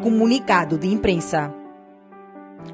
comunicado de imprensa.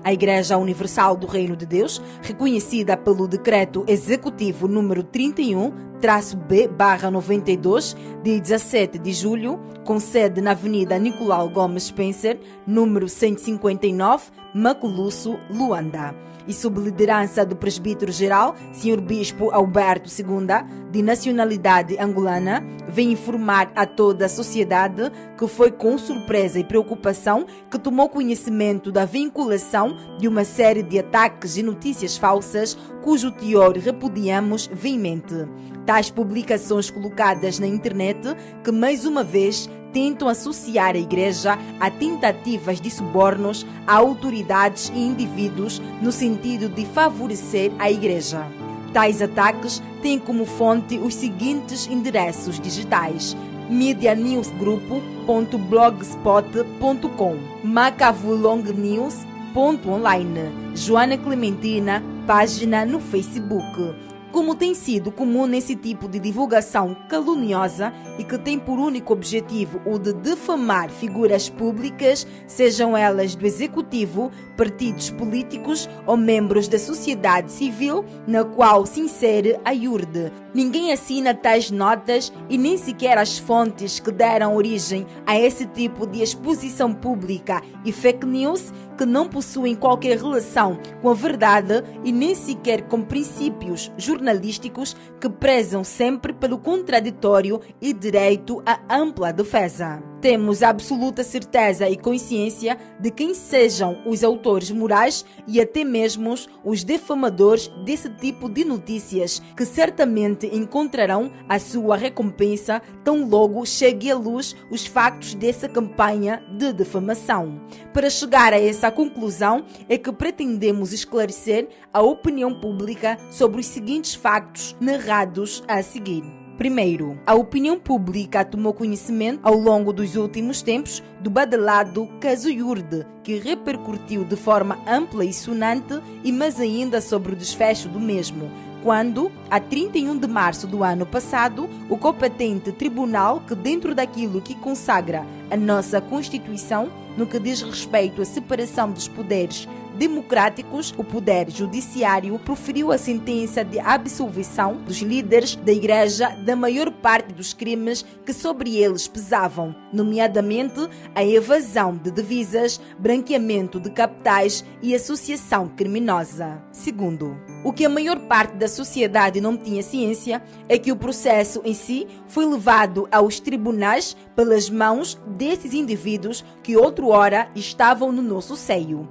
A Igreja Universal do Reino de Deus, reconhecida pelo Decreto Executivo número 31-B/92, de 17 de julho, com sede na Avenida Nicolau Gomes Spencer, número 159, Maculusso, Luanda, e sob liderança do presbítero-geral, Sr. Bispo Alberto II, de nacionalidade angolana, vem informar a toda a sociedade que foi com surpresa e preocupação que tomou conhecimento da vinculação de uma série de ataques e notícias falsas cujo teor repudiamos veemente. Tais publicações colocadas na internet que, mais uma vez, tentam associar a Igreja a tentativas de subornos a autoridades e indivíduos no sentido de favorecer a Igreja. Tais ataques têm como fonte os seguintes endereços digitais: medianewsgroup.blogspot.com, macavulongnews.online, Joana Clementina, página no Facebook. Como tem sido comum nesse tipo de divulgação caluniosa e que tem por único objetivo o de difamar figuras públicas, sejam elas do Executivo, partidos políticos ou membros da sociedade civil, na qual se insere a IURD. Ninguém assina tais notas e nem sequer as fontes que deram origem a esse tipo de exposição pública e fake news, que não possuem qualquer relação com a verdade e nem sequer com princípios jornalísticos que prezam sempre pelo contraditório e direito à ampla defesa. Temos absoluta certeza e consciência de quem sejam os autores morais e até mesmo os difamadores desse tipo de notícias, que certamente encontrarão a sua recompensa tão logo chegue à luz os factos dessa campanha de difamação. Para chegar a essa conclusão é que pretendemos esclarecer a opinião pública sobre os seguintes factos narrados a seguir. Primeiro, a opinião pública tomou conhecimento ao longo dos últimos tempos do badalado caso IURD, que repercutiu de forma ampla e sonante, e mais ainda sobre o desfecho do mesmo, quando, a 31 de março do ano passado, o competente tribunal, que dentro daquilo que consagra a nossa Constituição, no que diz respeito à separação dos poderes democráticos, o Poder Judiciário proferiu a sentença de absolvição dos líderes da Igreja da maior parte dos crimes que sobre eles pesavam, nomeadamente a evasão de divisas, branqueamento de capitais e associação criminosa. Segundo, o que a maior parte da sociedade não tinha ciência é que o processo em si foi levado aos tribunais pelas mãos desses indivíduos que outrora estavam no nosso seio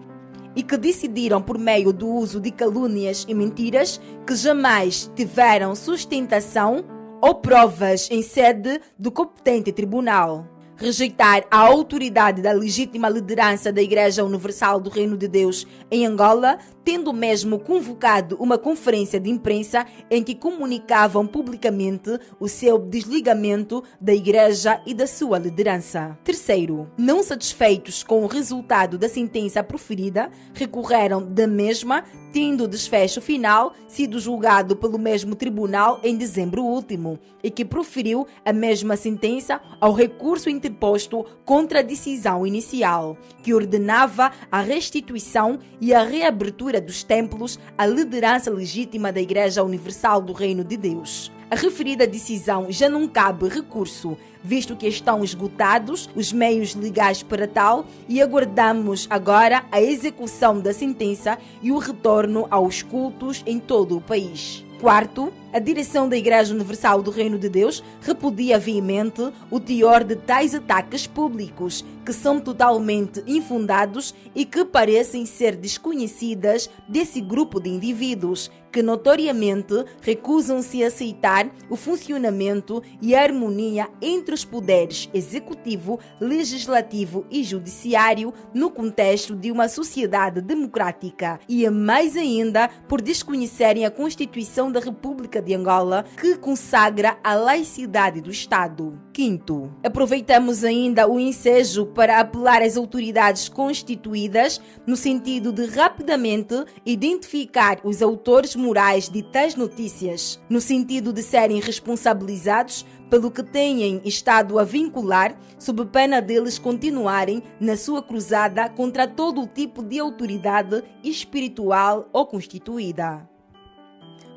e que decidiram por meio do uso de calúnias e mentiras que jamais tiveram sustentação ou provas em sede do competente tribunal. Rejeitar a autoridade da legítima liderança da Igreja Universal do Reino de Deus em Angola, tendo mesmo convocado uma conferência de imprensa em que comunicavam publicamente o seu desligamento da Igreja e da sua liderança. Terceiro, não satisfeitos com o resultado da sentença proferida, recorreram da mesma, tendo o desfecho final sido julgado pelo mesmo tribunal em dezembro último, e que proferiu a mesma sentença ao recurso interposto contra a decisão inicial, que ordenava a restituição e a reabertura dos templos à liderança legítima da Igreja Universal do Reino de Deus. A referida decisão já não cabe recurso, visto que estão esgotados os meios legais para tal, e aguardamos agora a execução da sentença e o retorno aos cultos em todo o país. Quarto, a direção da Igreja Universal do Reino de Deus repudia veemente o teor de tais ataques públicos, que são totalmente infundados e que parecem ser desconhecidas desse grupo de indivíduos, que notoriamente recusam-se a aceitar o funcionamento e a harmonia entre os poderes executivo, legislativo e judiciário no contexto de uma sociedade democrática, e mais ainda por desconhecerem a Constituição da República de Angola, que consagra a laicidade do Estado. Quinto, aproveitamos ainda o ensejo para apelar às autoridades constituídas no sentido de rapidamente identificar os autores morais de tais notícias, no sentido de serem responsabilizados pelo que têm estado a vincular, sob pena deles continuarem na sua cruzada contra todo o tipo de autoridade espiritual ou constituída.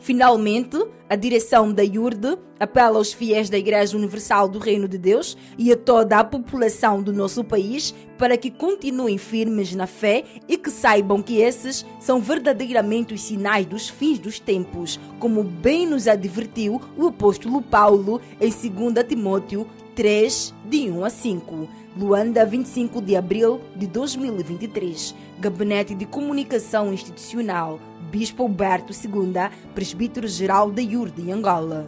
Finalmente, a direção da IURD apela aos fiéis da Igreja Universal do Reino de Deus e a toda a população do nosso país para que continuem firmes na fé e que saibam que esses são verdadeiramente os sinais dos fins dos tempos, como bem nos advertiu o apóstolo Paulo em 2 Timóteo 3, de 1 a 5. Luanda, 25 de abril de 2023. Gabinete de Comunicação Institucional. Bispo Alberto II, Presbítero-Geral da IURD em Angola.